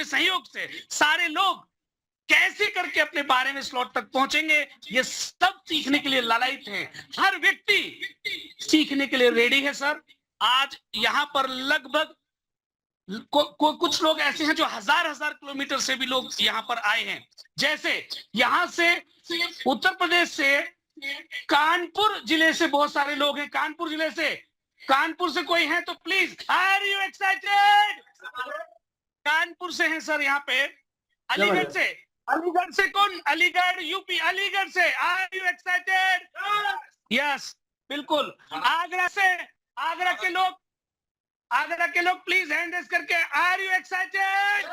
सहयोग से सारे लोग कैसे करके अपने 12वें स्लॉट तक पहुंचेंगे, ये सब सीखने के लिए लालायित हैं। हर व्यक्ति सीखने के लिए रेडी है सर। आज यहाँ पर लगभग कुछ लोग ऐसे हैं जो हजार किलोमीटर से भी लोग यहाँ पर आए हैं। जैसे यहाँ से उत्तर प्रदेश से कानपुर जिले से बहुत सारे लोग हैं। कानपुर जिले से, कानपुर से कोई है तो please, are you excited? Kanpur से हैं सर यहाँ पे। अलीगढ़ से, अलीगढ़ से कौन? अलीगढ़ यूपी, अलीगढ़ से, आर यू एक्साइटेड? यस, बिल्कुल। आगरा से, आगरा के लोग, आगरा के लोग प्लीज हैंड रेज करके, are you excited?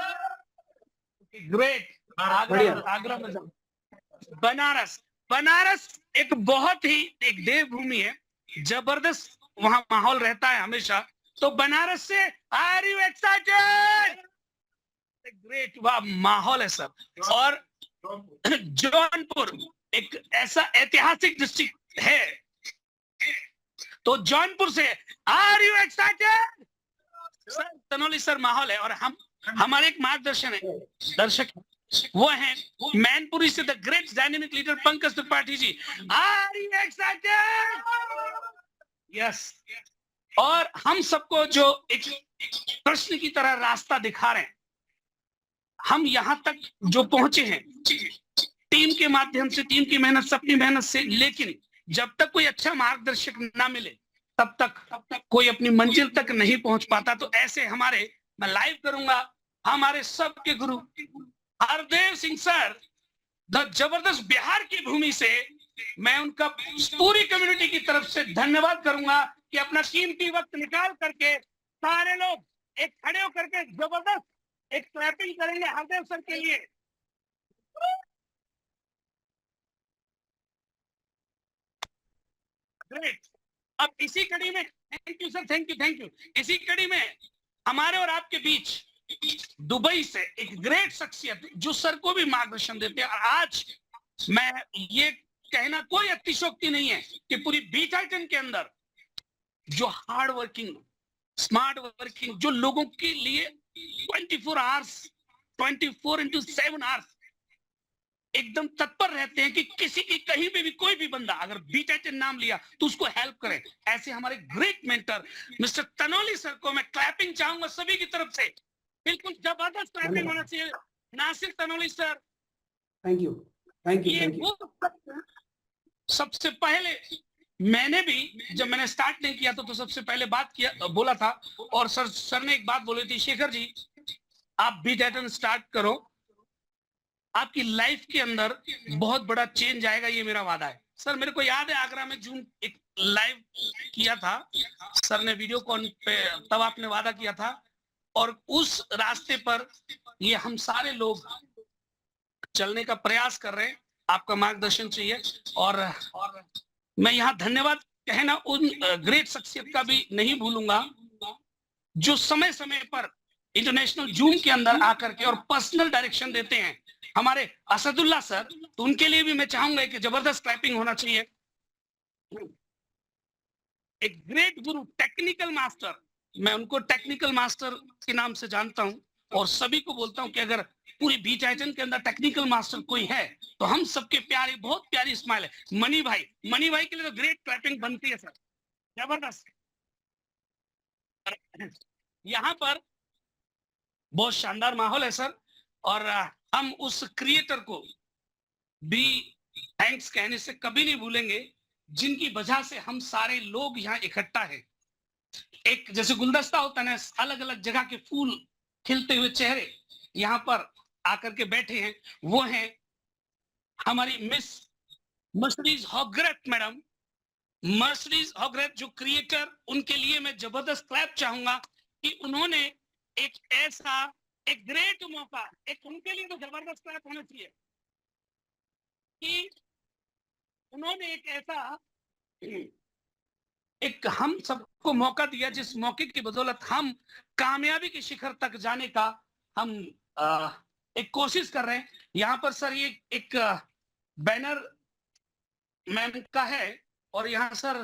Great. Agra में जाओ। बनारस, बनारस एक बहुत ही एक देवभूमि है, जबरदस्त वहां माहौल रहता है हमेशा। तो बनारस से, आर यू एक्साइटेड? ग्रेट, वाह माहौल है सर। और जौनपुर एक ऐसा ऐतिहासिक डिस्ट्रिक्ट है, तो जौनपुर से, are you excited? Sir Tanoli sir माहौल है। और हम, हमारे एक मार्गदर्शन है, दर्शक वो हैं मैनपुरी से the great dynamic leader Pankaj Tripathi ji. Are you excited? Yes. और हम सबको जो एक प्रश्न की तरह रास्ता दिखा रहे हैं, हम यहां तक जो पहुंचे हैं टीम के माध्यम से, टीम की मेहनत, सबकी मेहनत से। लेकिन जब तक कोई अच्छा मार्गदर्शक ना मिले तब तक कोई अपनी मंजिल तक नहीं पहुंच पाता। तो ऐसे हमारे, मैं लाइव करूंगा, हमारे सबके गुरु हरदेव सिंह सर, द जबरदस्त बिहार की भूमि से, मैं उनका पूरी कम्युनिटी की तरफ से धन्यवाद करूंगा कि अपना कीमती वक्त निकाल करके सारे लोग एक खड़े होकर के जबरदस्त एक क्लैपिंग करेंगे हरदेव सर के लिए। ग्रेट। अब इसी कड़ी में, thank you sir, thank you, thank you. इसी कड़ी में हमारे और आपके बीच दुबई से एक ग्रेट शख्सियत जो सर को भी मार्गदर्शन देते हैं। और आज मैं ये कहना कोई अतिशयोक्ति नहीं है कि पूरी बी टाइटन के अंदर जो हार्ड वर्किंग, स्मार्ट वर्किंग, जो लोगों के लिए 24 आवर्स, 24x7 आवर्स एकदम तत्पर रहते हैं कि किसी की कहीं पे भी कोई भी बंदा अगर बी टाइटन नाम लिया तो उसको हेल्प करें। ऐसे हमारे great mentor mister Tanoli sir को मैं क्लैपिंग चाहूंगा सभी की तरफ से। बिल्कुल जबरदस्त क्लैपिंग होना चाहिए। Nasir Tanoli sir, thank you, thank you, thank you. सबसे पहले मैंने भी, जब मैंने स्टार्ट नहीं किया तो सबसे पहले बात किया, बोला था, और सर ने एक बात बोली थी, शेखर जी आप बी टाइटन स्टार्ट करो, आपकी लाइफ के अंदर बहुत बड़ा चेंज आएगा, ये मेरा वादा है। सर मेरे को याद है आगरा में जून एक लाइव किया था सर ने वीडियो कॉल पे, तब आपने वादा किया था। और उस रास्ते पर ये हम सारे लोग चलने का प्रयास कर रहे हैं, आपका मार्गदर्शन चाहिए। और मैं यहाँ धन्यवाद कहना उन ग्रेट शख्सियत का भी नहीं भूलूंगा जो समय समय पर इंटरनेशनल जूम के अंदर आकर के और पर्सनल डायरेक्शन देते हैं, हमारे असदुल्ला सर। तो उनके लिए भी मैं चाहूंगा कि जबरदस्त क्लैपिंग होना चाहिए। एक ग्रेट गुरु, टेक्निकल मास्टर, मैं उनको टेक्निकल मास्टर के नाम से जानता हूं और सभी को बोलता हूं कि अगर पूरी बी टाइटन के अंदर टेक्निकल मास्टर कोई है तो हम सबके प्यारे, बहुत प्यारी स्माइल है मनी भाई। मनी भाई के लिए तो ग्रेट क्लैपिंग बनती है सर, जबरदस्त। यहाँ पर बहुत शानदार माहौल है सर, और हम उस क्रिएटर को भी थैंक्स कहने से कभी नहीं भूलेंगे जिनकी वजह से हम सारे लोग यहाँ इकट्ठा हैं। एक जैसे गुलदस्ता होता है ना, अलग अलग जगह के फूल खिलते हुए चेहरे यहाँ पर आकर के बैठे हैं, वो हैं हमारी मिस मर्सिडीज हॉगरेथ मैडम। मर्सिडीज हॉगरेथ जो क्रिएटर, उनके लिए मैं जबरदस्त क्लैप चाहूंगा कि उन्होंने एक ऐसा एक ग्रेट मौका, एक उनके लिए तो जबरदस्त क्लैप होना चाहिए कि उन्होंने एक ऐसा एक हम सबको मौका दिया जिस मौके की बदौलत हम कामयाबी के शिखर तक जाने का हम एक कोशिश कर रहे हैं। यहाँ पर सर ये एक बैनर मैम का है और यहाँ सर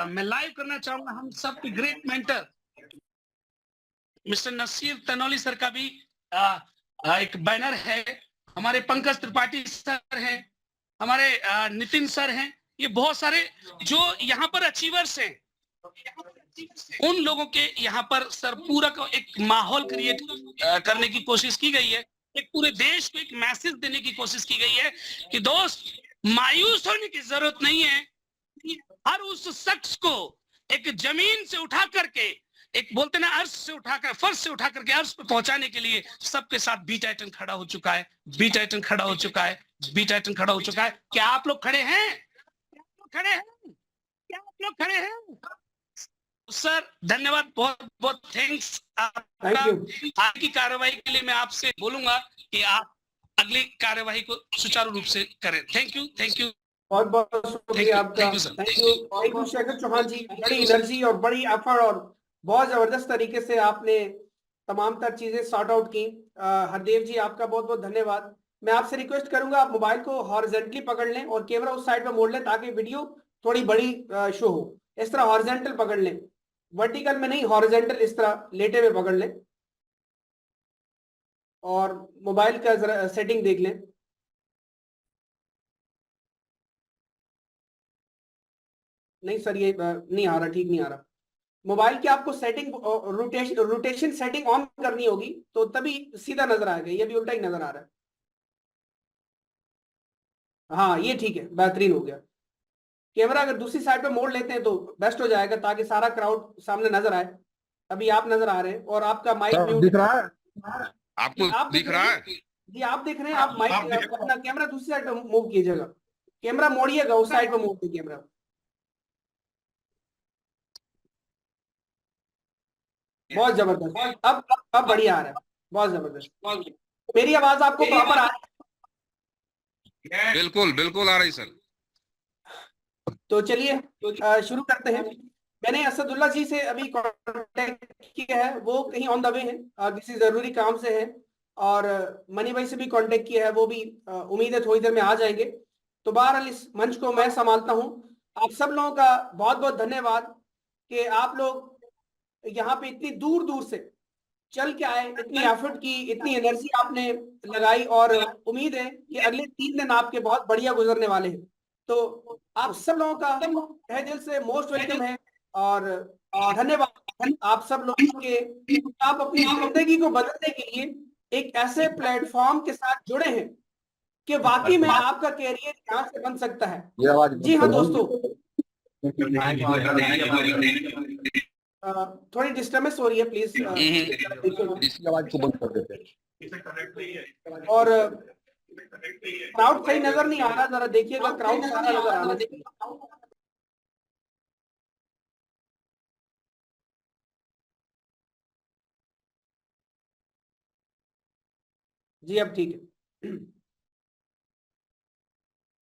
मैं लाइव करना चाहूंगा हम सब great mentor mister Nasir Tanoli sir का भी एक बैनर है, हमारे पंकज त्रिपाठी सर हैं, हमारे नितिन सर हैं, ये बहुत सारे जो यहाँ पर अचीवर्स हैं, उन लोगों के यहाँ पर सर पूरा का एक माहौल क्रिएट करने की कोशिश की गई है, एक पूरे देश को एक मैसेज देने की कोशिश की गई है कि दोस्त मायूस होने की जरूरत नहीं है। हर उस शख्स को एक जमीन से उठा करके, एक बोलते ना अर्श से उठाकर, फर्श से उठा करके अर्श पे पहुंचाने के लिए सबके साथ बी टाइटन खड़ा हो चुका है, बी टाइटन खड़ा हो चुका है, बी टाइटन खड़ा हो चुका है। क्या आप लोग खड़े हैं? खड़े हैं? क्या आप लोग खड़े हैं? सर धन्यवाद, बहुत बहुत थैंक्स आपका। आगे की कार्रवाई के लिए मैं आपसे बोलूंगा कि आप अगली कार्यवाही को सुचारू रूप से करें। थैंक यू, थैंक यू, बहुत बहुत शुक्रिया आपका। थैंक यू शेखर चौहान जी, बड़ी एनर्जी और बड़ी एफर्ट और बहुत जबरदस्त तरीके से आपने तमाम तर चीजें सॉर्ट आउट की। हरदेव जी आपका बहुत बहुत धन्यवाद। मैं आपसे रिक्वेस्ट करूंगा आप मोबाइल को हॉरिजॉन्टली पकड़ लें और कैमरा उस साइड पे मोड़ लें ताकि वीडियो थोड़ी बड़ी शो हो। इस तरह हॉरिजॉन्टल पकड़ लें, वर्टिकल में नहीं, हॉरिजॉन्टल इस तरह लेटे हुए पकड़ लें और मोबाइल का जरा सेटिंग देख लें। नहीं सर ये नहीं आ रहा, ठीक नहीं आ रहा। मोबाइल की आपको सेटिंग रोटेशन सेटिंग ऑन करनी होगी तो तभी सीधा नजर आएगा, ये भी उल्टा ही नजर आ रहा है। हाँ ये ठीक है, बेहतरीन हो गया। कैमरा अगर दूसरी साइड पे मोड़ लेते हैं तो बेस्ट हो जाएगा ताकि सारा क्राउड सामने नजर आए। अभी आप नजर आ रहे हैं और आपका माइक म्यूट दिख रहा है, आपको आप दिख रहा है? जी आप देख रहे हैं। आप माइक अपना कैमरा दूसरी साइड पे मूव कीजिएगा, कैमरा मोड़िएगा उस साइड पे मूव कीजिए कैमरा। बहुत जबरदस्त, अब बढ़िया आ रहा है, बहुत जबरदस्त। मेरी आवाज आपको प्रॉपर आ रही है? बिल्कुल बिल्कुल आ रही सर। तो चलिए शुरू करते हैं। मैंने असदुल्ला जी से अभी कांटेक्ट किया है, वो कहीं ऑन द वे हैं, किसी जरूरी काम से है। और मनी भाई से भी कांटेक्ट किया है, वो भी उम्मीद है थोड़ी देर में आ जाएंगे। तो बहरहाल इस मंच को मैं संभालता हूं। आप सब लोगों का बहुत बहुत धन्यवाद कि आप लोग यहाँ पे इतनी दूर दूर से चल के आए, इतनी एफर्ट की, इतनी एनर्जी आपने लगाई और उम्मीद है कि अगले 3 दिन आपके बहुत बढ़िया गुजरने वाले हैं। तो आप सब लोगों का तहे दिल से मोस्ट वेलकम है और धन्यवाद आप सब लोगों के। आप अपनी जिंदगी को बदलने के लिए एक ऐसे प्लेटफॉर्म के साथ जुड़े हैं कि वाकई में आपका कैरियर यहाँ से बन सकता है। जी हाँ दोस्तों, थोड़ी डिस्टर्बेंस हो रही है, प्लीज इसकी आवाज को बंद कर देते हैं। और क्राउड सही नजर नहीं आ रहा, जरा देखिएगा क्राउड सारा नजर आना चाहिए। जी अब ठीक है।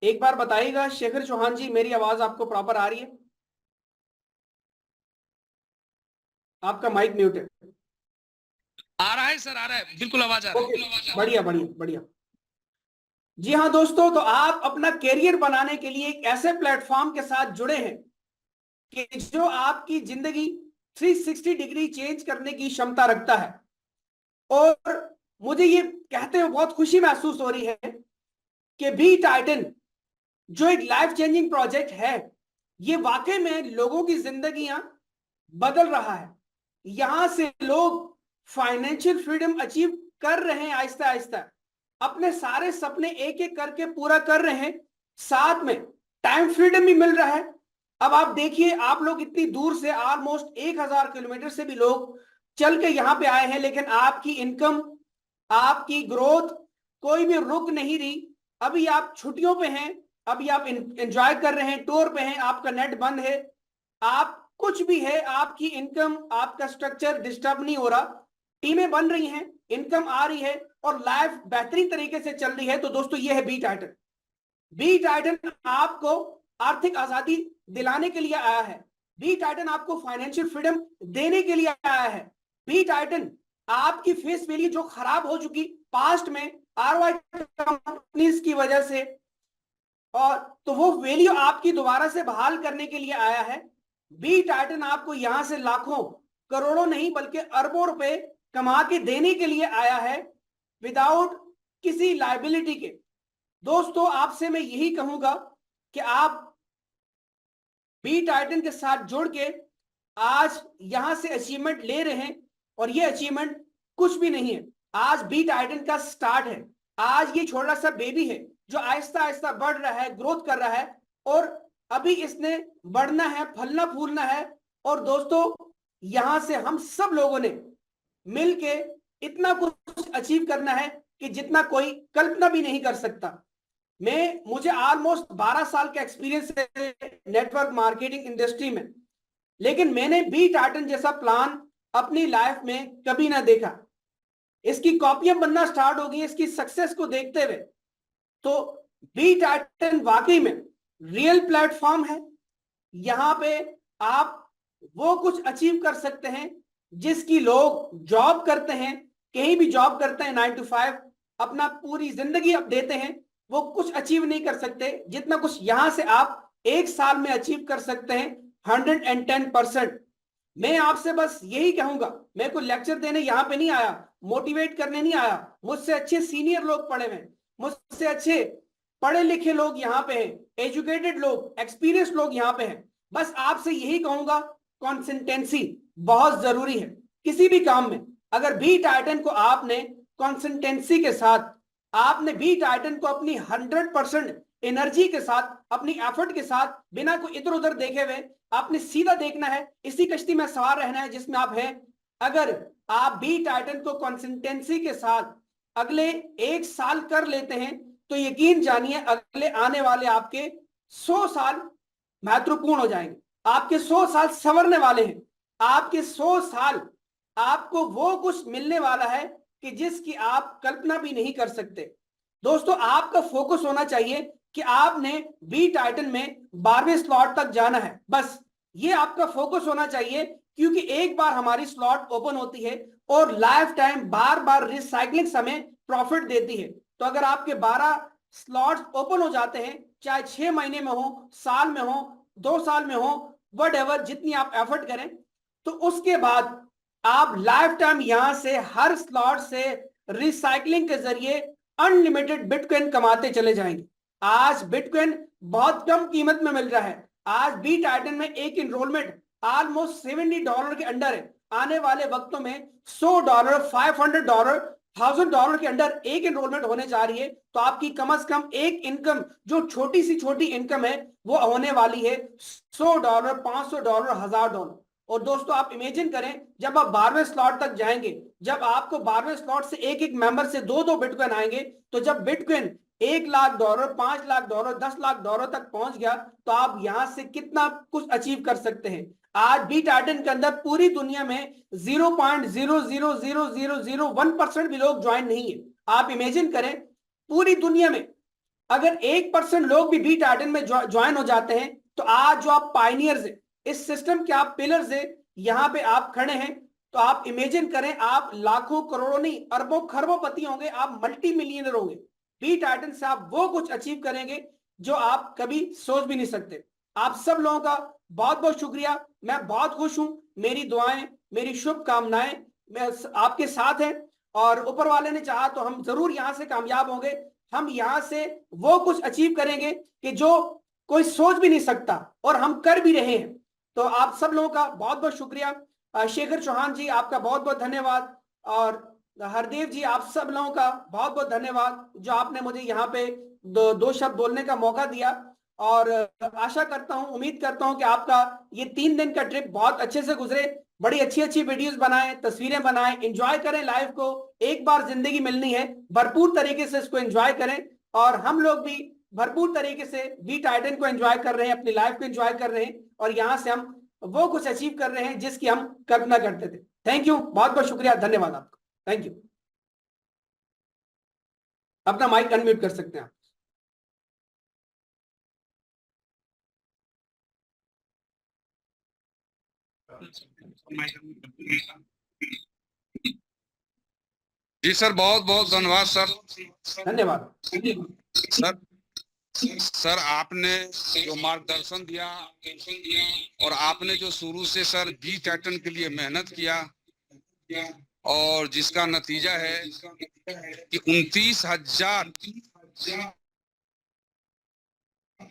एक बार बताइएगा शेखर चौहान जी, मेरी आवाज आपको प्रॉपर आ रही है? आपका माइक म्यूट है। आ रहा है सर, आ रहा है, बिल्कुल आवाज आ रहा है। बढ़िया बढ़िया बढ़िया। जी हाँ दोस्तों, तो आप अपना कैरियर बनाने के लिए एक ऐसे प्लेटफॉर्म के साथ जुड़े हैं कि जो आपकी जिंदगी 360 डिग्री चेंज करने की क्षमता रखता है। और मुझे ये कहते हुए बहुत खुशी महसूस हो रही है कि बी टाइटन जो एक लाइफ चेंजिंग प्रोजेक्ट है, ये वाकई में लोगों की जिंदगियां बदल रहा है। यहां से लोग फाइनेंशियल फ्रीडम अचीव कर रहे हैं, आहिस्ता आहिस्ता अपने सारे सपने एक एक करके पूरा कर रहे हैं, साथ में टाइम फ्रीडम भी मिल रहा है। अब आप देखिए, आप लोग इतनी दूर से ऑलमोस्ट 1000 किलोमीटर से भी लोग चल के यहाँ पे आए हैं, लेकिन आपकी इनकम, आपकी ग्रोथ कोई भी रुक नहीं रही। अभी आप छुट्टियों पे हैं, अभी आप एंजॉय कर रहे हैं, टूर पे हैं, आपका नेट बंद है, आप कुछ भी है, आपकी इनकम, आपका स्ट्रक्चर डिस्टर्ब नहीं हो रहा, टीमें बन रही हैं, इनकम आ रही है और लाइफ बेहतरीन तरीके से चल रही है। तो दोस्तों ये है बी टाइटन। बी टाइटन आपको आर्थिक आजादी दिलाने के लिए आया है। बी टाइटन आपको फाइनेंशियल फ्रीडम देने के लिए आया है। बी टाइटन आपकी फेस वैल्यू जो खराब हो चुकी पास्ट में आरओआई कंपनीज की वजह से, और तो वो वैल्यू आपकी दोबारा से बहाल करने के लिए आया है। बी टाइटन आपको यहां से लाखों, करोड़ों नहीं बल्कि अरबों रुपए कमा के देने के लिए आया है। विदाउट किसी लायबिलिटी के। दोस्तों आपसे मैं यही कहूंगा कि आप बी टाइटन के साथ जुड़ के आज यहां से अचीवमेंट ले रहे हैं, और ये अचीवमेंट कुछ भी नहीं है, आज बी टाइटन का स्टार्ट है। आज ये छोटा सा बेबी है जो आहिस्ता आहिस्ता बढ़ रहा है, ग्रोथ कर रहा है, और अभी इसने बढ़ना है, फलना फूलना है। और दोस्तों यहां से हम सब लोगों ने मिलके इतना कुछ अचीव करना है कि जितना कोई कल्पना भी नहीं कर सकता। मुझे ऑलमोस्ट 12 साल का एक्सपीरियंस है नेटवर्क मार्केटिंग इंडस्ट्री में, लेकिन मैंने बी टाइटन जैसा प्लान अपनी लाइफ में कभी ना देखा। इसकी कॉपियां बनना स्टार्ट हो गई इसकी सक्सेस को देखते हुए। तो बी टाइटन वाकई में रियल प्लेटफॉर्म है। यहां पे आप वो कुछ अचीव कर सकते हैं जिसकी लोग जॉब करते हैं, कहीं भी जॉब करते हैं 9 to 5, अपना पूरी जिंदगी अब देते हैं, वो कुछ अचीव नहीं कर सकते जितना कुछ यहां से आप एक साल में अचीव कर सकते हैं 110%। मैं आपसे बस यही कहूंगा, मैं कोई लेक्चर देने यहां पे नहीं आया, मोटिवेट करने नहीं आया। मुझसे अच्छे सीनियर लोग पढ़े हुए, मुझसे अच्छे पढ़े लिखे लोग यहाँ पे हैं, एजुकेटेड लोग, एक्सपीरियंस लोग यहाँ पे हैं। बस आपसे यही कहूंगा, कंसिस्टेंसी बहुत जरूरी है किसी भी काम में। अगर बी टाइटन को आपने कंसिस्टेंसी के साथ, आपने बी टाइटन को अपनी 100% एनर्जी के साथ, अपनी एफर्ट के साथ, बिना कोई इधर उधर देखे हुए, आपने सीधा देखना है, इसी कश्ती में सवार रहना है जिसमें आप हैं। अगर आप बी टाइटन को कंसिस्टेंसी के साथ अगले एक साल कर लेते हैं तो यकीन जानिए अगले आने वाले आपके 100 साल महत्वपूर्ण हो जाएंगे। आपके 100 साल संवरने वाले हैं। आपके 100 साल आपको वो कुछ मिलने वाला है कि जिसकी आप कल्पना भी नहीं कर सकते। दोस्तों आपका फोकस होना चाहिए कि आपने बी टाइटन में 12वें स्लॉट तक जाना है, बस ये आपका फोकस होना चाहिए। क्योंकि एक बार हमारी स्लॉट ओपन होती है और लाइफ टाइम बार बार रिसाइकलिंग हमें प्रॉफिट देती है। तो अगर आपके 12 स्लॉट्स ओपन हो जाते हैं, चाहे 6 महीने में हो, साल में हो, 2 साल में हो, व्हाटएवर, जितनी आप एफर्ट करें, तो उसके बाद आप लाइफ टाइम यहां से हर स्लॉट से रिसाइकलिंग के जरिए अनलिमिटेड बिटकॉइन कमाते चले जाएंगे। आज बिटकॉइन बहुत कम कीमत में मिल रहा है। आज बी टाइटन में एक इनरोलमेंट ऑलमोस्ट $70 के अंडर है। आने वाले वक्तों में $100, $500, $1000 के अंडर एक इनरोलमेंट होने जा रही है। तो आपकी कम से कम एक इनकम, जो छोटी सी छोटी इनकम है, वो होने वाली है $100, $500, $1000। और दोस्तों आप इमेजिन करें, जब आप 12वें स्लॉट तक जाएंगे, जब आपको 12वें स्लॉट से एक एक मेंबर से 2-2 बिटकॉइन आएंगे, तो जब बिटकॉइन $1 लाख, $5 लाख, $10 लाख तक पहुंच गया, तो आप यहां से कितना कुछ अचीव कर सकते हैं। आज बी टाइटन के अंदर पूरी दुनिया में 0.00001% भी लोग ज्वाइन नहीं है। आप इमेजिन करें, पूरी दुनिया में अगर 1% लोग भी बी टाइटन में ज्वाइन हो जाते हैं, तो आज जो आप पायनियर्स है, इस सिस्टम के आप पिलर्स है, यहां पे आप खड़े हैं, तो आप इमेजिन करें, आप लाखों करोड़ों नहीं, अरबों खरबों पति होंगे, आप मल्टी मिलियनर होंगे। बी टाइटन से आप वो कुछ अचीव करेंगे जो आप कभी सोच भी नहीं सकते। आप सब लोगों का बहुत बहुत शुक्रिया। मैं बहुत खुश हूं, मेरी दुआएं, मेरी शुभकामनाएं मैं आपके साथ हैं, और ऊपर वाले ने चाहा तो हम जरूर यहां से कामयाब होंगे। हम यहां से वो कुछ अचीव करेंगे कि जो कोई सोच भी नहीं सकता, और हम कर भी रहे हैं। तो आप सब लोगों का बहुत बहुत शुक्रिया। शेखर चौहान जी, आपका बहुत बहुत धन्यवाद, और हरदेव जी, आप सब लोगों का बहुत बहुत धन्यवाद जो आपने मुझे यहाँ पे दो शब्द बोलने का मौका दिया। और आशा करता हूँ, उम्मीद करता हूँ कि आपका ये 3 दिन का ट्रिप बहुत अच्छे से गुजरे। बड़ी अच्छी अच्छी वीडियोस बनाएं, तस्वीरें बनाएं, एंजॉय करें लाइफ को। एक बार जिंदगी मिलनी है, भरपूर तरीके से इसको एंजॉय करें। और हम लोग भी भरपूर तरीके से बी टाइटन को एंजॉय कर रहे हैं, अपनी लाइफ को एंजॉय कर रहे हैं, और यहाँ से हम वो कुछ अचीव कर रहे हैं जिसकी हम कल्पना करते थे। थैंक यू, बहुत बहुत शुक्रिया, धन्यवाद आपका। Thank you. अपना माइक अनम्यूट कर सकते हैं आप। जी सर, बहुत बहुत धन्यवाद सर। धन्यवाद सर आपने जो मार्गदर्शन दिया, और आपने जो शुरू से सर बी टाइटन के लिए मेहनत किया, और जिसका नतीजा है कि 29,000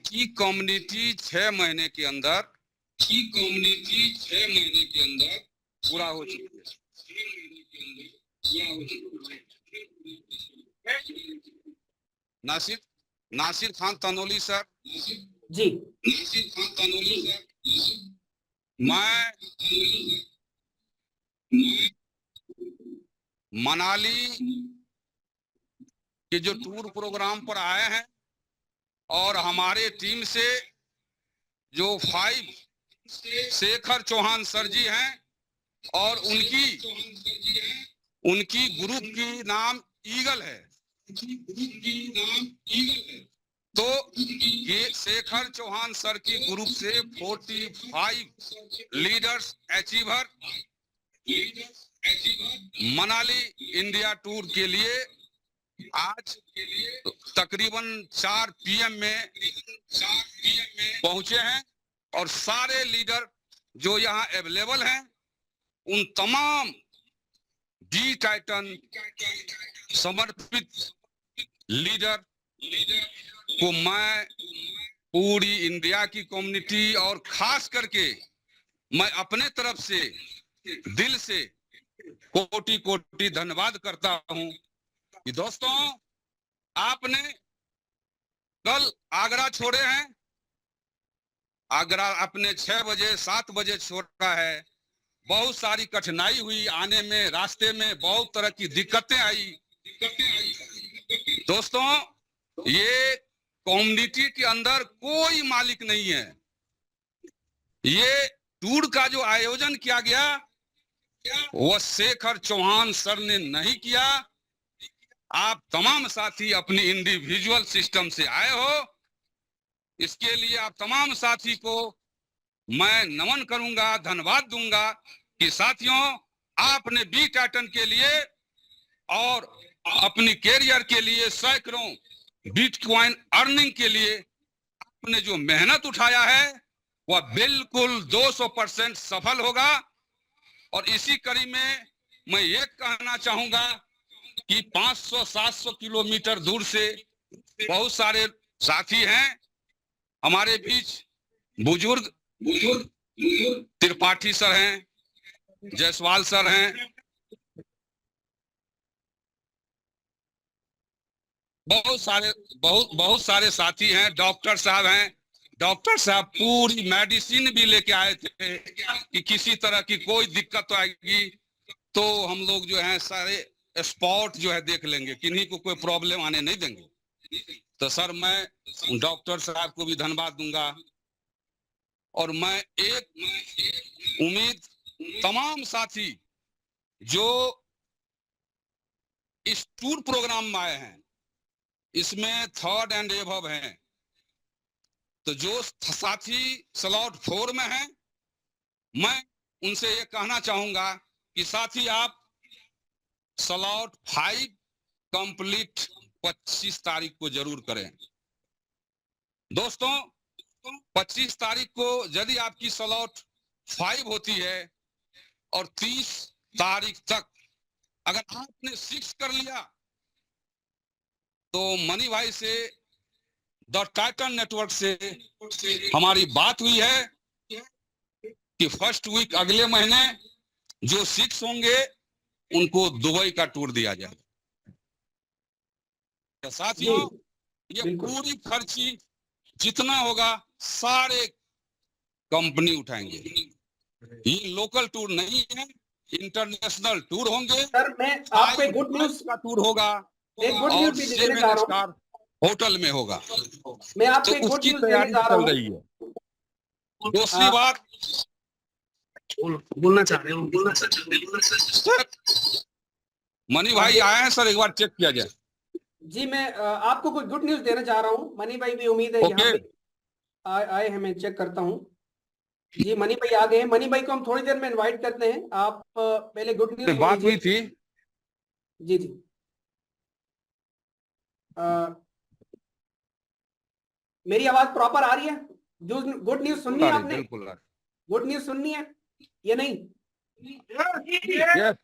की कम्युनिटी 6 महीने के अंदर पूरा हो चुकी है। नासिर खान तनोली सर, जी मैं मनाली के जो टूर प्रोग्राम पर आए हैं और हमारे टीम से जो 5 शेखर चौहान सर जी हैं और उनकी ग्रुप की नाम ईगल है। तो ये शेखर चौहान सर की ग्रुप से 45 leaders achiever Manali India tour के लिए आज तकरीबन 4 PM में पहुंचे हैं और सारे लीडर जो यहाँ अवेलेबल हैं उन तमाम डी टाइटन समर्पित लीडर को मैं पूरी इंडिया की कम्युनिटी और खास करके मैं अपने तरफ से दिल से कोटि कोटि धन्यवाद करता हूं कि दोस्तों आपने कल आगरा छोड़े हैं। आगरा आपने 6 बजे 7 बजे छोड़ा है। बहुत सारी कठिनाई हुई आने में, रास्ते में बहुत तरह की दिक्कतें आई। दोस्तों ये कम्युनिटी के अंदर कोई मालिक नहीं है। ये टूर का जो आयोजन किया गया वह शेखर चौहान सर ने नहीं किया। आप तमाम साथी अपनी इंडिविजुअल सिस्टम से आए हो। इसके लिए आप तमाम साथी को मैं नमन करूंगा, धन्यवाद दूंगा कि साथियों आपने बी टाइटन के लिए और अपनी कैरियर के लिए सैकड़ों बिटकॉइन अर्निंग के लिए आपने जो मेहनत उठाया है वह बिल्कुल 200% सफल होगा। और इसी कड़ी में मैं ये कहना चाहूंगा कि 500-700 किलोमीटर दूर से बहुत सारे साथी हैं हमारे बीच। बुजुर्ग त्रिपाठी सर हैं, जायसवाल सर हैं, बहुत सारे साथी हैं। डॉक्टर साहब हैं। डॉक्टर साहब पूरी मेडिसिन भी लेके आए थे कि किसी तरह की कोई दिक्कत आएगी तो हम लोग जो है सारे स्पॉट जो है देख लेंगे, किन्हीं को कोई प्रॉब्लम आने नहीं देंगे। तो सर मैं डॉक्टर साहब को भी धन्यवाद दूंगा। और मैं एक उम्मीद तमाम साथी जो इस टूर प्रोग्राम में आए हैं, इसमें 3rd एंड एबव हैं, तो जो साथी स्लॉट 4 में हैं, मैं उनसे ये कहना चाहूंगा कि साथी आप स्लॉट 5 कंप्लीट 25 तारीख को जरूर करें। दोस्तों 25 तारीख को यदि आपकी स्लॉट 5 होती है और 30 तारीख तक अगर आपने 6 कर लिया तो मनी भाई से द टाइटन नेटवर्क से हमारी बात हुई है कि फर्स्ट वीक अगले महीने जो 6 होंगे उनको दुबई का टूर दिया जाएगा। साथियों ये पूरी खर्ची जितना होगा सारे कंपनी उठाएंगे। ये लोकल टूर नहीं है, इंटरनेशनल टूर होंगे। सर मैं आपको एक गुड न्यूज का टूर होगा, एक गुड न्यूज भी देने जा रहा हूं। होटल में होगा। मैं आपको एक गुड न्यूज देने जा रहा हूं। दूसरी बात बोलना चाह रहे हैं मनी भाई आए हैं सर, एक बार चेक किया जाए। जी मैं आपको कोई गुड न्यूज देना चाह रहा हूं। मनी भाई भी उम्मीद है यहाँ पे आए हैं, मैं चेक करता हूं। जी मनी भाई आ गए हैं। मनी भाई को हम थोड़ी देर में इनवाइट करते हैं। आप पहले गुड न्यूज बात हुई थी। जी जी मेरी आवाज प्रॉपर आ रही है? गुड न्यूज सुननी है आपने? गुड न्यूज सुननी है या नहीं? yes.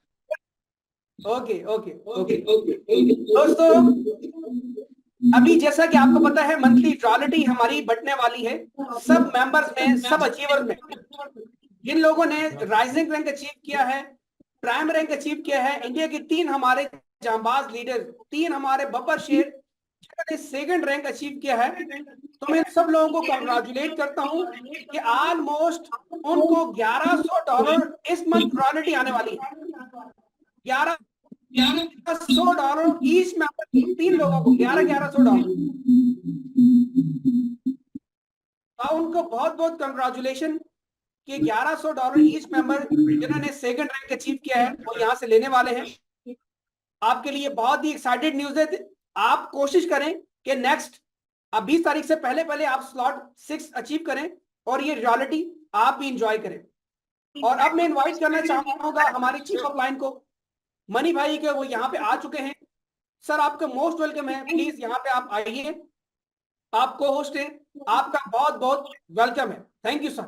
ओके ओके ओके दोस्तों, अभी जैसा कि आपको पता है मंथली रॉयल्टी हमारी बढ़ने वाली है सब मेंबर्स में, सब अचीवर में। जिन लोगों ने राइजिंग रैंक अचीव किया है, प्राइम रैंक अचीव किया है, इंडिया के 3 हमारे जांबाज लीडर, 3 हमारे बब्बर शेर जिन्होंने सेकंड रैंक अचीव किया है, तो मैं सब लोगों को कंग्रेचुलेट करता हूं कि ऑलमोस्ट उनको $1100 इस मंथ रॉयल्टी आने वाली है। $1100 ईच मेंबर, 3 लोगों को $1100। तो उनको बहुत बहुत कंग्रेचुलेशन कि $1100 ईच मेंबर जिन्होंने सेकंड रैंक अचीव किया है वो यहाँ से लेने वाले हैं। आपके लिए बहुत ही एक्साइटेड न्यूज है। आप कोशिश करें कि नेक्स्ट 20 तारीख से पहले पहले आप स्लॉट 6 अचीव करें और ये रियलिटी आप भी इंजॉय करें। और अब मैं इनवाइट करना चाहूंगा हमारे चीफ ऑफ लाइन को, मनी भाई के, वो यहाँ पे आ चुके हैं। सर आपका मोस्ट वेलकम है, प्लीज यहाँ पे आप आइए, आप को होस्ट हैं, आपका बहुत बहुत वेलकम है। Thank you sir.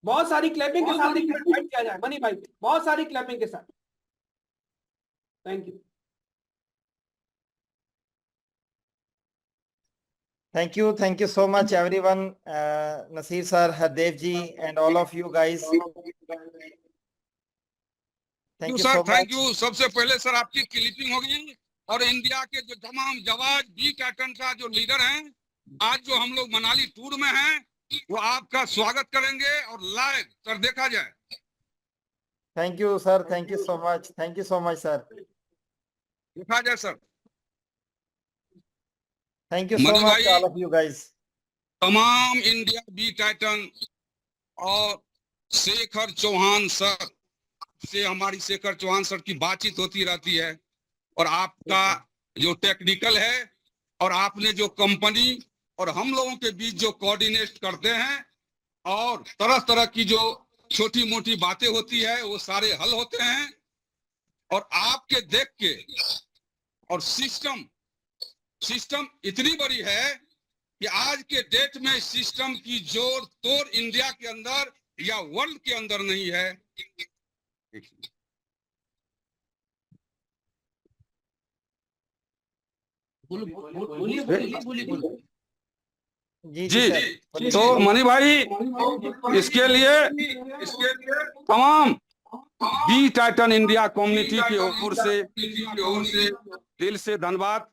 बहुत सारी क्लैपिंग के साथ इनवाइट किया जाए मनी भाई, बहुत सारी क्लैपिंग के साथ। Thank you. Thank you so much everyone, Nasir sir, Hardev ji and all of you guys. Thank you sir, so thank much. You. सबसे पहले सर आपकी क्लिपिंग होगी और इंडिया के जो तमाम जवाज बी कैटन का जो लीडर हैं, आज जो हम लोग मनाली टूर में हैं, वो आपका स्वागत करेंगे और लाइव सर देखा जाए। Thank you sir, thank you so much, sir. देखा जाए sir. Thank you so Manu much भाई, all of you guys. तमाम इंडिया बी टाइटन और शेखर चौहान सर से, हमारी शेखर चौहान सर की बातचीत होती रहती है और आपका जो टेक्निकल है और आपने जो कंपनी और हम लोगों के बीच जो कोऑर्डिनेट करते हैं और तरह तरह की जो छोटी मोटी बातें होती है वो सारे हल होते हैं। और आपके देख के और सिस्टम इतनी बड़ी है कि आज के डेट में सिस्टम की जोड़ तोड़ इंडिया के अंदर या वर्ल्ड के अंदर नहीं है। जी जी, sir. तो मनी भाई इसके लिए तमाम बी टाइटन इंडिया कम्युनिटी की ओर से दिल से धन्यवाद।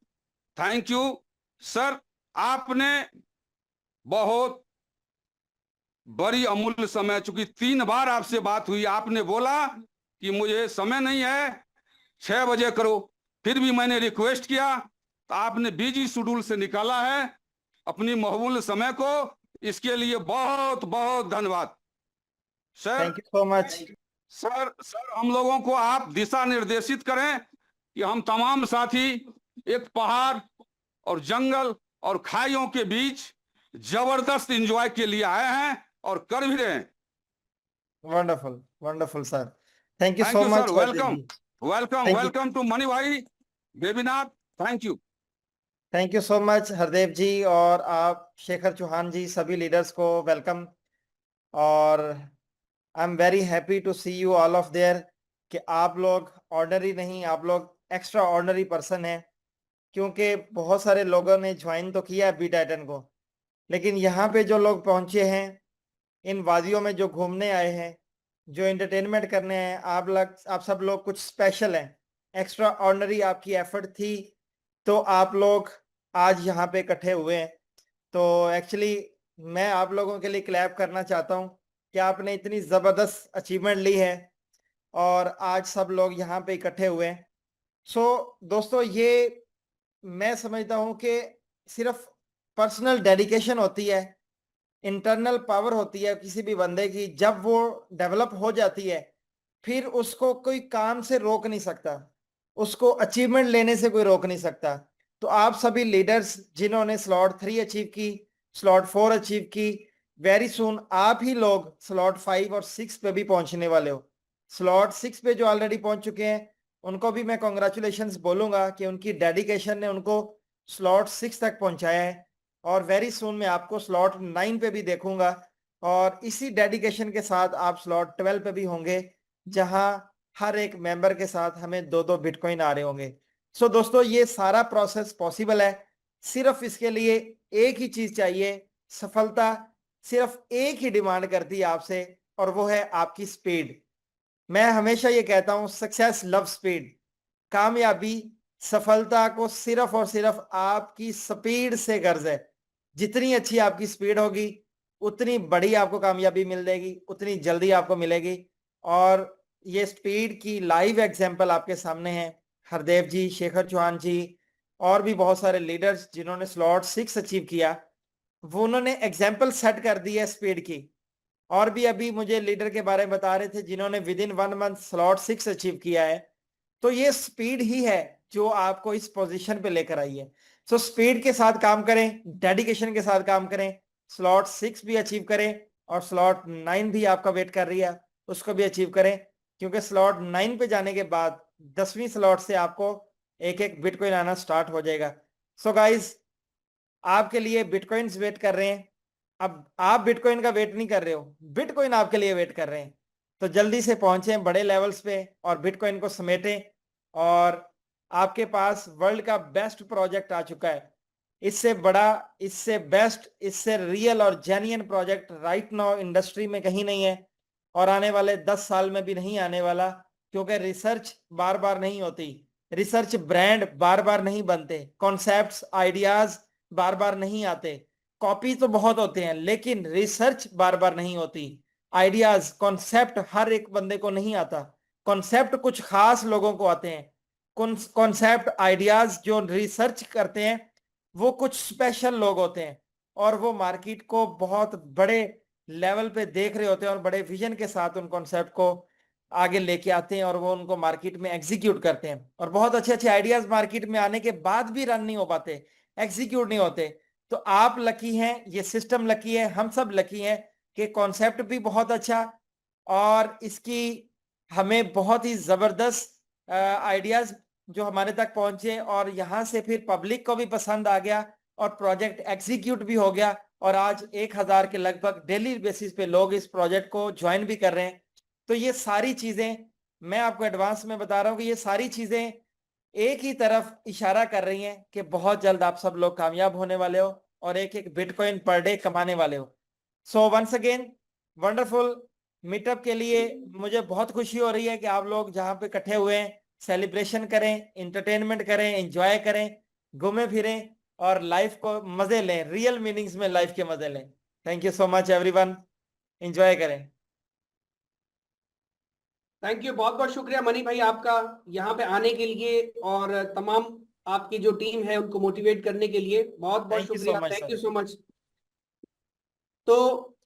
Thank you sir. आपने बहुत बड़ी अमूल्य समय, चूंकि 3 बार आपसे बात हुई, आपने बोला कि मुझे समय नहीं है, 6 बजे करो, फिर भी मैंने रिक्वेस्ट किया तो आपने बिजी शेड्यूल से निकाला है अपनी बहुमूल्य समय को। इसके लिए बहुत बहुत धन्यवाद sir. Thank you so much. Sir हम लोगों को आप दिशा निर्देशित करें कि हम तमाम साथी एक पहाड़ और जंगल और खाइयों के बीच जबरदस्त एंजॉय के लिए आए हैं और कर भी रहे हैं। Wonderful sir. Thank you so much. Welcome to Mani Bhai webinar. Thank you. Thank you so much Hardev ji और आप शेखर चौहान जी, सभी लीडर्स को वेलकम। और I am very happy to see you all of there कि आप लोग ऑर्डिनरी नहीं, आप लोग एक्स्ट्रा ऑर्डिनरी पर्सन हैं, क्योंकि बहुत सारे लोगों ने ज्वाइन तो किया है बी टाइटन को, लेकिन यहाँ पे जो लोग पहुँचे हैं, इन वादियों में जो घूमने आए हैं, जो एंटरटेनमेंट करने आए हैं, आप सब लोग कुछ स्पेशल हैं। एक्स्ट्रा ऑर्डिनरी आपकी एफर्ट थी तो आप लोग आज यहाँ पे इकट्ठे हुए हैं। तो एक्चुअली मैं आप लोगों के लिए क्लैप करना चाहता हूँ कि आपने इतनी ज़बरदस्त अचीवमेंट ली है और आज सब लोग यहाँ पे इकट्ठे हुए हैं। सो दोस्तों, ये मैं समझता हूँ कि सिर्फ पर्सनल डेडिकेशन होती है, इंटरनल पावर होती है किसी भी बंदे की, जब वो डेवलप हो जाती है फिर उसको कोई काम से रोक नहीं सकता, उसको अचीवमेंट लेने से कोई रोक नहीं सकता। तो आप सभी लीडर्स जिन्होंने स्लॉट 3 अचीव की, स्लॉट 4 अचीव की, वेरी सून आप ही लोग स्लॉट 5 और 6 पे भी पहुंचने वाले हो। स्लॉट 6 पे जो ऑलरेडी पहुंच चुके हैं उनको भी मैं कॉन्ग्रेचुलेशंस बोलूंगा कि उनकी डेडिकेशन ने उनको स्लॉट 6 तक पहुंचाया है। और वेरी सून मैं आपको स्लॉट 9 पे भी देखूंगा और इसी डेडिकेशन के साथ आप स्लॉट 12 पे भी होंगे, जहां हर एक मेंबर के साथ हमें 2-2 बिटकॉइन आ रहे होंगे। सो दोस्तों, ये सारा प्रोसेस पॉसिबल है। सिर्फ इसके लिए एक ही चीज चाहिए, सफलता सिर्फ एक ही डिमांड करती है आपसे, और वो है आपकी स्पीड। मैं हमेशा ये कहता हूं, सक्सेस लव स्पीड। कामयाबी, सफलता को सिर्फ और सिर्फ आपकी स्पीड से गर्ज है। जितनी अच्छी आपकी स्पीड होगी, उतनी बड़ी आपको कामयाबी मिल जाएगी, उतनी जल्दी आपको मिलेगी। और ये स्पीड की लाइव एग्जांपल आपके सामने है। हरदेव जी, शेखर चौहान जी और भी बहुत सारे लीडर्स जिन्होंने स्लॉट 6 अचीव किया, वो उन्होंने एग्जाम्पल सेट कर दी है स्पीड की। और भी अभी मुझे लीडर के बारे में बता रहे थे जिन्होंने with in 1 month slot 6 achieve किया है। तो ये स्पीड ही है जो आपको इस पोजीशन पे लेकर आई है। सो स्पीड के साथ काम करें, डेडिकेशन के साथ काम करें, स्लॉट 6 भी अचीव करें, और स्लॉट 9 भी आपका वेट कर रही है, उसको भी अचीव करें। क्योंकि स्लॉट 9 पे जाने के बाद 10वीं स्लॉट से आपको एक एक बिटकॉइन आना स्टार्ट हो जाएगा। सो गाइज, आपके लिए बिटकॉइंस वेट कर रहे हैं। अब आप बिटकॉइन का वेट नहीं कर रहे हो, बिटकॉइन आपके लिए वेट कर रहे हैं। तो जल्दी से पहुंचे बड़े लेवल्स पे और बिटकॉइन को समेटें। और आपके पास वर्ल्ड का बेस्ट प्रोजेक्ट आ चुका है। इससे बड़ा, इससे बेस्ट, इससे रियल और genuine project right now industry में कहीं नहीं है, और आने वाले 10 साल में भी नहीं आने वाला। क्योंकि रिसर्च बार बार नहीं होती, रिसर्च ब्रांड बार बार नहीं बनते, कॉन्सेप्ट्स, आइडियाज बार बार नहीं आते। कॉपी तो बहुत होते हैं, लेकिन रिसर्च बार बार नहीं होती। आइडियाज, कॉन्सेप्ट हर एक बंदे को नहीं आता। कॉन्सेप्ट कुछ खास लोगों को आते हैं। कॉन्सेप्ट, आइडियाज जो रिसर्च करते हैं, वो कुछ स्पेशल लोग होते हैं, और वो मार्केट को बहुत बड़े लेवल पे देख रहे होते हैं, और बड़े विजन के साथ उन कॉन्सेप्ट को आगे लेके आते हैं, और वो उनको मार्केट में एग्जीक्यूट करते हैं। और बहुत अच्छे अच्छे आइडियाज मार्केट में आने के बाद भी रन नहीं हो पाते, एग्जीक्यूट नहीं होते। तो आप लकी हैं, ये सिस्टम लकी है, हम सब लकी हैं कि कॉन्सेप्ट भी बहुत अच्छा, और इसकी हमें बहुत ही जबरदस्त आइडियाज जो हमारे तक पहुंचे, और यहाँ से फिर पब्लिक को भी पसंद आ गया, और प्रोजेक्ट एग्जीक्यूट भी हो गया। और आज 1000 के लगभग डेली बेसिस पे लोग इस प्रोजेक्ट को ज्वाइन भी कर रहे हैं। तो ये सारी चीजें मैं आपको एडवांस में बता रहा हूँ कि ये सारी चीजें एक ही तरफ इशारा कर रही हैं कि बहुत जल्द आप सब लोग कामयाब होने वाले हो, और एक एक बिटकॉइन पर डे कमाने वाले हो। So once again, wonderful meetup के लिए मुझे बहुत खुशी हो रही है कि आप लोग जहाँ पे इकट्ठे हुए हैं, सेलिब्रेशन करें, इंटरटेनमेंट करें, एंजॉय करें, घूमें फिरें, और लाइफ को मजे लें, रियल मीनिंग्स में लाइफ के मजे लें। Thank you so much everyone, enjoy करें। थैंक यू, बहुत बहुत शुक्रिया मनी भाई आपका यहाँ पे आने के लिए, और तमाम आपकी जो टीम है उनको मोटिवेट करने के लिए बहुत बहुत Thank you so शुक्रिया। much, thank you sir. So much. तो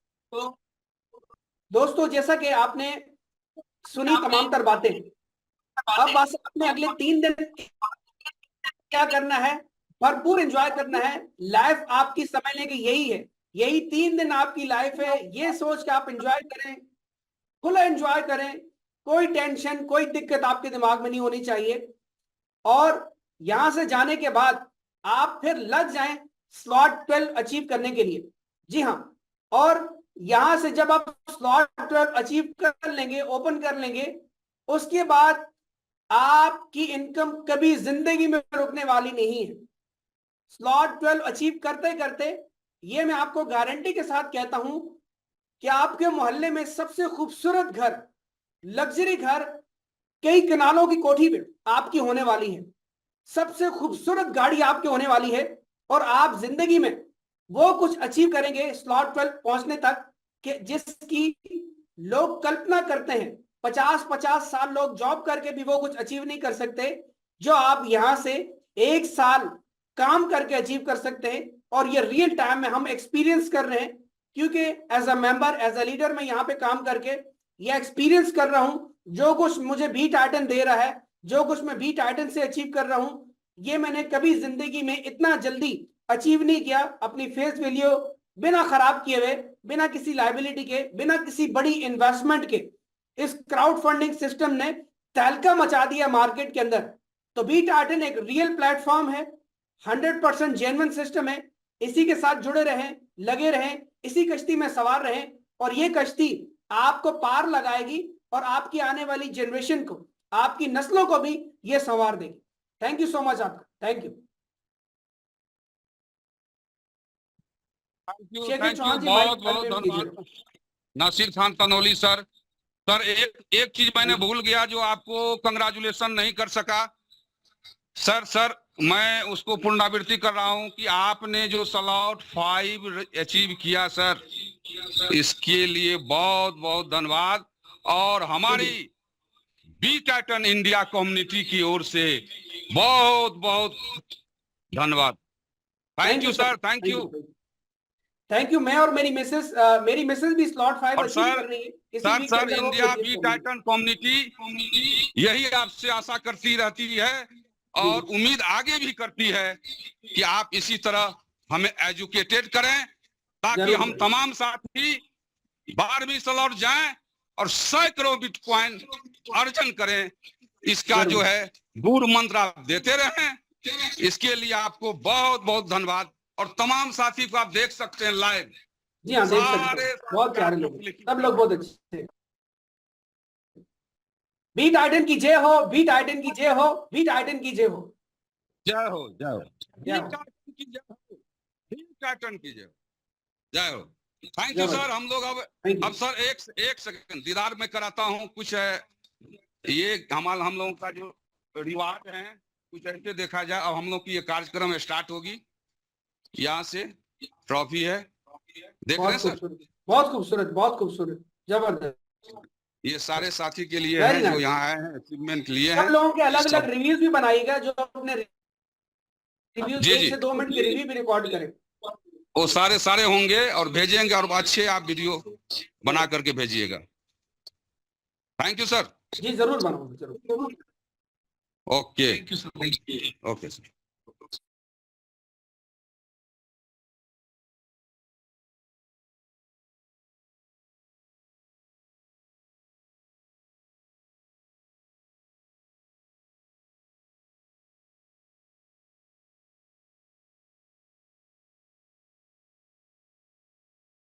दोस्तों, जैसा कि आपने सुनी तमाम तर बातें, अब बस आपने अगले 3 दिन क्या करना है, भरपूर एंजॉय करना है। लाइफ आपकी समझने की यही है, यही 3 दिन आपकी लाइफ है। ये सोच के आप एंजॉय करें, फुल एंजॉय करें, कोई टेंशन, कोई दिक्कत आपके दिमाग में नहीं होनी चाहिए। और यहां से जाने के बाद आप फिर लग जाएं स्लॉट 12 अचीव करने के लिए। जी हाँ, और यहां से जब आप स्लॉट 12 अचीव कर लेंगे, ओपन कर लेंगे, उसके बाद आपकी इनकम कभी जिंदगी में रुकने वाली नहीं है। स्लॉट 12 अचीव करते करते, ये मैं आपको गारंटी के साथ कहता हूं कि आपके मोहल्ले में सबसे खूबसूरत घर, लग्जरी घर, कई कनालों की कोठी पे आपकी होने वाली है। सबसे खूबसूरत गाड़ी आपकी होने वाली है, और आप जिंदगी में वो कुछ अचीव करेंगे स्लॉट 12 पहुंचने तक कि जिसकी लोग कल्पना करते हैं। 50-50 साल लोग जॉब करके भी वो कुछ अचीव नहीं कर सकते जो आप यहां से 1 साल काम करके अचीव कर सकते हैं। और ये रियल टाइम में हम एक्सपीरियंस कर रहे हैं, क्योंकि as a member, as a leader, मैं यहाँ पे काम करके ये एक्सपीरियंस कर रहा हूं। जो कुछ मुझे बी टाइटन दे रहा है, जो कुछ मैं बी टाइटन से अचीव कर रहा हूं, ये मैंने कभी जिंदगी में इतना जल्दी अचीव नहीं किया। अपनी फेस वैल्यू बिना खराब किए हुए, बिना किसी लाइबिलिटी के, बिना किसी बड़ी इन्वेस्टमेंट के, इस क्राउड फंडिंग सिस्टम ने तहलका मचा दिया मार्केट के अंदर। तो बी टाइटन एक रियल प्लेटफॉर्म है, 100% जेन्युइन सिस्टम है। इसी के साथ जुड़े रहें, लगे रहें, इसी कश्ती में सवार रहें, और ये कश्ती आपको पार लगाएगी और आपकी आने वाली जनरेशन को, आपकी नस्लों को भी ये संवार देगी। थैंक यू सो मच आपका, थैंक यू। शेखर चौहान जी, बहुत बहुत धन्यवाद नासिर खान तनोली सर। सर एक चीज मैंने भूल गया जो आपको कंग्रेचुलेशन नहीं कर सका सर मैं उसको पुनरावृत्ति कर रहा हूं कि आपने जो स्लॉट 5 अचीव किया सर, इसके लिए बहुत बहुत धन्यवाद और हमारी बी टाइटन इंडिया कम्युनिटी की ओर से बहुत बहुत धन्यवाद। Thank you sir, thank you. Thank you. मैं और मेरी मिसेस भी स्लॉट 5 अचीव कर रही है। Sir India be titan community यही आपसे आशा करती रहती है और उम्मीद आगे भी करती है कि आप इसी तरह हमें एजुकेटेड करें ताकि हम तमाम साथी 12वीं स्लॉट जाएं और सैकड़ों बिटकॉइन अर्जन करें। इसका जो है दूर मंत्र आप देते रहें, इसके लिए आपको बहुत बहुत धन्यवाद। और तमाम साथी को आप देख सकते हैं लाइव। जी हाँ, देख सकते हैं, बहुत प्यारे लोग, सब लोग बहुत अच्छे। बी टाइटन की जय हो, बी टाइटन की जय हो, बी टाइटन की जय हो, जय हो, जय हो, बी टाइटन की जय हो, बी टाइटन की जय हो, जय हो। Thank you sir. हम लोग अब सर एक सेकंड दीदार में कराता हूँ कुछ है, ये हम लोगों का जो रिवाज है कुछ ऐसे देखा जाए। अब हम लोग की ये कार्यक्रम स्टार्ट होगी, यहाँ से ट्रॉफी है, देख रहे हैं सर, बहुत खूबसूरत, बहुत खूबसूरत, जबरदस्त। ये सारे साथी के लिए है जो यहाँ आए हैं, अचीवमेंट लिए हैं। सब लोगों के अलग अलग रिव्यूज भी बनाएगा, जो अपने रिव्यूज 1 से 2 मिनट के रिव्यू भी रिकॉर्ड करें, वो सारे होंगे और भेजेंगे और अच्छे आप वीडियो बना करके भेजिएगा। Thank you sir. जी जरूर बनाऊंगा, जरूर। Okay okay sir.